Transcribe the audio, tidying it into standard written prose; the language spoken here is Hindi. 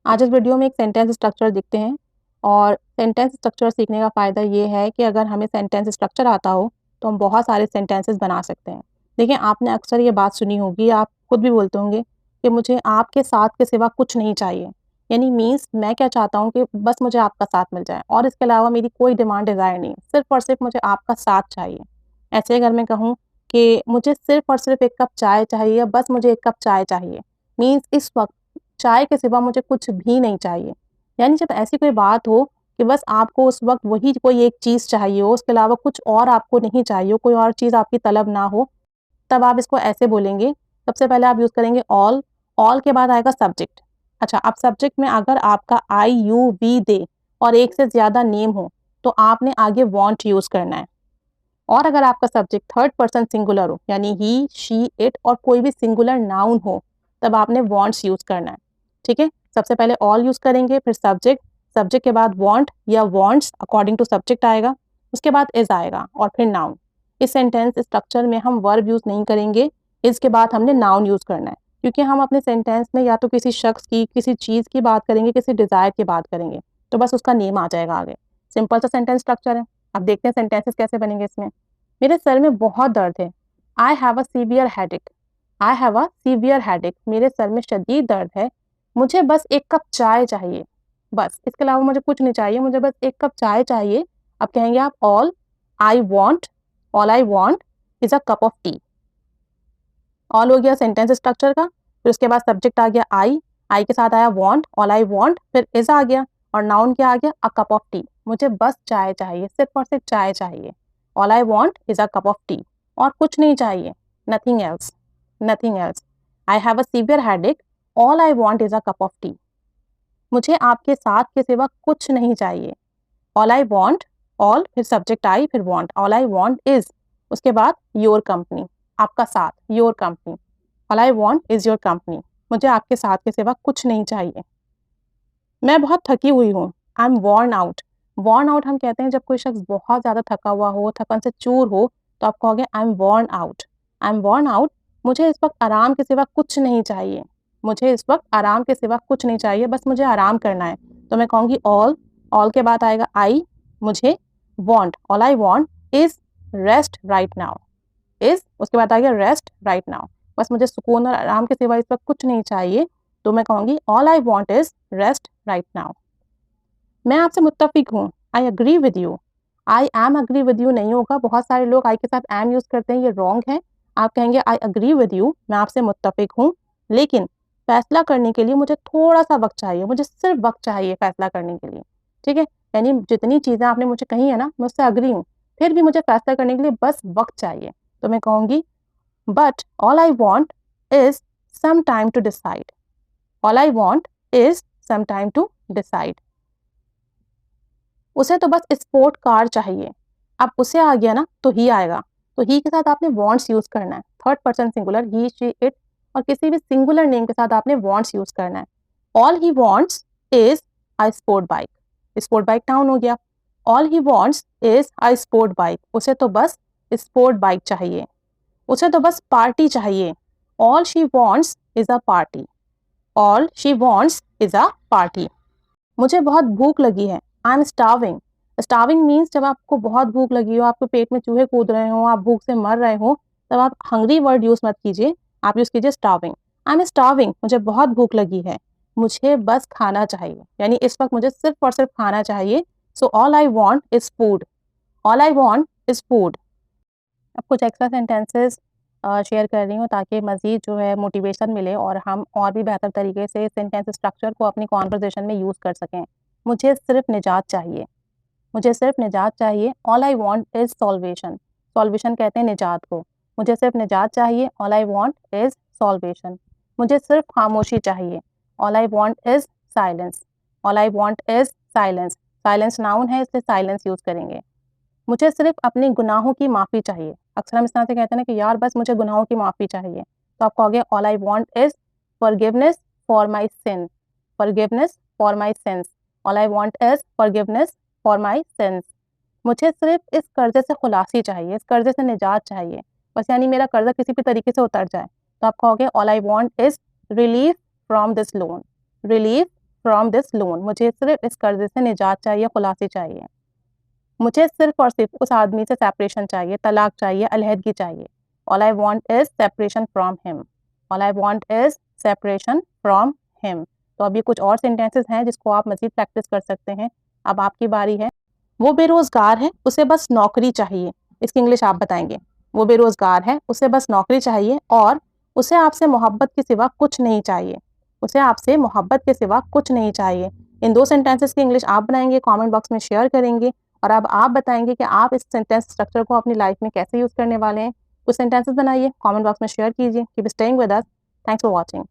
आज इस वीडियो में एक सेंटेंस स्ट्रक्चर देखते हैं और सेंटेंस स्ट्रक्चर सीखने का फ़ायदा ये है कि अगर हमें सेंटेंस स्ट्रक्चर आता हो तो हम बहुत सारे सेंटेंसेस बना सकते हैं। देखिए आपने अक्सर ये बात सुनी होगी, आप खुद भी बोलते होंगे कि मुझे आपके साथ के सिवा कुछ नहीं चाहिए। यानी मीन्स मैं क्या चाहता हूँ कि बस मुझे आपका साथ मिल जाए और इसके अलावा मेरी कोई डिमांड डिज़ायर नहीं है, सिर्फ़ और सिर्फ़ मुझे आपका साथ चाहिए। ऐसे अगर मैं कहूँ कि मुझे सिर्फ़ और सिर्फ़ 1 कप चाय चाहिए या बस मुझे 1 कप चाय चाहिए, मीन्स इस वक़्त चाय के सिवा मुझे कुछ भी नहीं चाहिए। यानी जब ऐसी कोई बात हो कि बस आपको उस वक़्त वही कोई एक चीज़ चाहिए हो, उसके अलावा कुछ और आपको नहीं चाहिए हो, कोई और चीज़ आपकी तलब ना हो, तब आप इसको ऐसे बोलेंगे। सबसे पहले आप यूज़ करेंगे ऑल के बाद आएगा सब्जेक्ट। अच्छा, अब सब्जेक्ट में अगर आपका आई, यू, वी, दे और एक से ज़्यादा नेम हो, तो आपने आगे वांट यूज़ करना है। और अगर आपका सब्जेक्ट थर्ड पर्सन सिंगुलर हो, यानी ही, शी, इट और कोई भी सिंगुलर नाउन हो, तब आपने वांट्स यूज़ करना है। ठीक है? सबसे पहले ऑल यूज़ करेंगे, फिर सब्जेक्ट, सब्जेक्ट के बाद वांट या वांट्स अकॉर्डिंग टू सब्जेक्ट आएगा, उसके बाद इज़ आएगा और फिर नाउन। इस सेंटेंस स्ट्रक्चर में हम वर्ब यूज़ नहीं करेंगे, इसके बाद हमने नाउन यूज़ करना है। क्योंकि हम अपने सेंटेंस में या तो किसी शख्स की, किसी चीज़ की बात करेंगे, किसी डिज़ायर की बात करेंगे, तो बस उसका नेम आ जाएगा आगे। सिंपल सा सेंटेंस स्ट्रक्चर है। अब देखते हैं सेंटेंसेस कैसे बनेंगे इसमें। मेरे सर में बहुत दर्द है। I have a severe headache. I have a severe headache. मेरे सर में शदीद दर्द है। मुझे बस 1 कप चाय चाहिए। बस, इसके अलावा मुझे कुछ नहीं चाहिए, मुझे बस 1 कप चाय चाहिए। अब कहेंगे आप I want all I want is a cup of T. All हो गया सेंटेंस स्ट्रक्चर का, फिर उसके बाद सब्जेक्ट आ गया आई के साथ आया वांट, ऑल आई वांट, फिर इज़ आ गया और नाउन क्या आ गया? A cup of T. मुझे बस चाय चाहिए, सिर्फ़ और सिर्फ़ चाय चाहिए। All I want is a cup of T और कुछ नहीं चाहिए, nothing else, nothing else. I have a severe headache, all I want is a cup of T. मुझे आपके साथ के सिवा कुछ नहीं चाहिए। ऑल आई वांट, ऑल फिर सब्जेक्ट आई फिर want, all I want is, उसके बाद योर कंपनी, आपका साथ, your company. All I want is your company. मुझे आपके साथ के सिवा कुछ नहीं चाहिए। मैं बहुत थकी हुई हूँ। I am worn out. Worn out हम कहते हैं जब कोई शख्स बहुत ज़्यादा थका हुआ हो, थकन से चूर हो, तो आप कहोगे I am worn out. I am worn out. मुझे इस वक़्त आराम के सिवा कुछ नहीं चाहिए। मुझे इस वक़्त आराम के सिवा कुछ नहीं चाहिए, बस मुझे आराम करना है। तो मैं कहूँगी ऑल के बाद आएगा आई, मुझे, want, all I want is rest right now. Is उसके बाद आ गया रेस्ट राइट नाउ। बस मुझे सुकून और आराम के सिवा इस वक़्त कुछ नहीं चाहिए, तो मैं कहूँगी all I want is rest right now. मैं आपसे मुत्तफ़िक हूँ, I agree with you. I am agree with you नहीं होगा, बहुत सारे लोग आई के साथ एम यूज़ करते हैं, ये रॉन्ग है। आप कहेंगे आई एग्री विद यू, मैं आपसे मुत्तफ़िक हूँ, लेकिन फ़ैसला करने के लिए मुझे थोड़ा-सा वक़्त चाहिए, मुझे सिर्फ़ वक़्त चाहिए फ़ैसला करने के लिए, ठीक है? यानी जितनी चीज़ें आपने मुझे कही है ना, मैं उससे एग्री हूँ, फिर भी मुझे फ़ैसला करने के लिए बस वक़्त चाहिए। तो मैं कहूँगी but all I want is some time to decide. All I want is some time to decide. उसे तो बस स्पोर्ट कार चाहिए। अब उसे आ गया ना तो ही आएगा। तो ही के साथ आपने वांट्स यूज़ करना है। Third person singular he, she, it और किसी भी सिंगुलर नेम के साथ आपने वांट्स यूज़ करना है। All he wants is a sport bike. Sport bike noun हो गया। All he wants is a sport bike. उसे तो बस स्पोर्ट बाइक चाहिए। उसे तो बस पार्टी चाहिए। All she wants is a party. All she wants is a party. मुझे बहुत भूख लगी है। I am starving. Starving means जब आपको बहुत भूख लगी हो, आपके पेट में चूहे कूद रहे हों, आप भूख से मर रहे हो, तब आप हंग्री वर्ड यूज़ मत कीजिए, आप यूज़ कीजिए स्टार्विंग। आई एम स्टार्विंग, मुझे बहुत भूख लगी है। मुझे बस खाना चाहिए, यानी इस वक़्त मुझे सिर्फ़ और सिर्फ़ खाना चाहिए। So all I want is food. All I want is food. अब कुछ एक्स्ट्रा सेंटेंसेस शेयर कर रही हूँ ताकि मज़ीद जो है मोटिवेशन मिले और हम और भी बेहतर तरीके से सेंटेंस स्ट्रक्चर को अपनी कॉन्वर्सेशन में यूज़ कर सकें। मुझे सिर्फ़ निजात चाहिए। मुझे सिर्फ़ निजात चाहिए। All I want is solvation. Solvation कहते हैं निजात को। मुझे सिर्फ़ निजात चाहिए। All I want is solvation. मुझे सिर्फ़ खामोशी चाहिए। All I want is silence. All I want is silence. Silence noun है इसलिए साइलेंस यूज़ करेंगे। मुझे सिर्फ़ अपने गुनाहों की माफ़ी चाहिए। अक्सर हम इस तरह से कहते हैं ना कि यार बस मुझे गुनाहों की माफ़ी चाहिए। तो आप कहोगे all I want is forgiveness for my sin. Forgiveness for my sins. All I want is forgiveness for my sins. मुझे सिर्फ़ इस कर्ज़े से खुलासी चाहिए, इस कर्ज़े से निजात चाहिए। बस यानी मेरा कर्ज़ा किसी भी तरीके से उतर जाए। तो आप कहोगे all I want is relief from this loan. Relief from this loan, मुझे सिर्फ इस कर्जे से निजात चाहिए, खुलासी चाहिए। मुझे सिर्फ और सिर्फ उस आदमी से सेपरेशन चाहिए, तलाक चाहिए, अलहदगी चाहिए। All I want is separation from him, all I want is separation from him. तो अभी कुछ और सेंटेंसेस हैं जिसको आप मजीद प्रैक्टिस कर सकते हैं। अब आपकी बारी है। वो बेरोजगार है, उसे बस नौकरी चाहिए। इसकी इंग्लिश आप बताएंगे। वो बेरोजगार है, उसे बस नौकरी चाहिए और उसे आपसे मोहब्बत के सिवा कुछ नहीं चाहिए। उसे आपसे मोहब्बत के सिवा कुछ नहीं चाहिए। इन 2 सेंटेंसेस की इंग्लिश आप बनाएंगे, कमेंट बॉक्स में शेयर करेंगे और अब आप बताएंगे कि आप इस सेंटेंस स्ट्रक्चर को अपनी लाइफ में कैसे यूज़ करने वाले हैं। कुछ सेंटेंसेस बनाइए, कमेंट बॉक्स में शेयर कीजिए। Keep staying with us. Thanks for watching.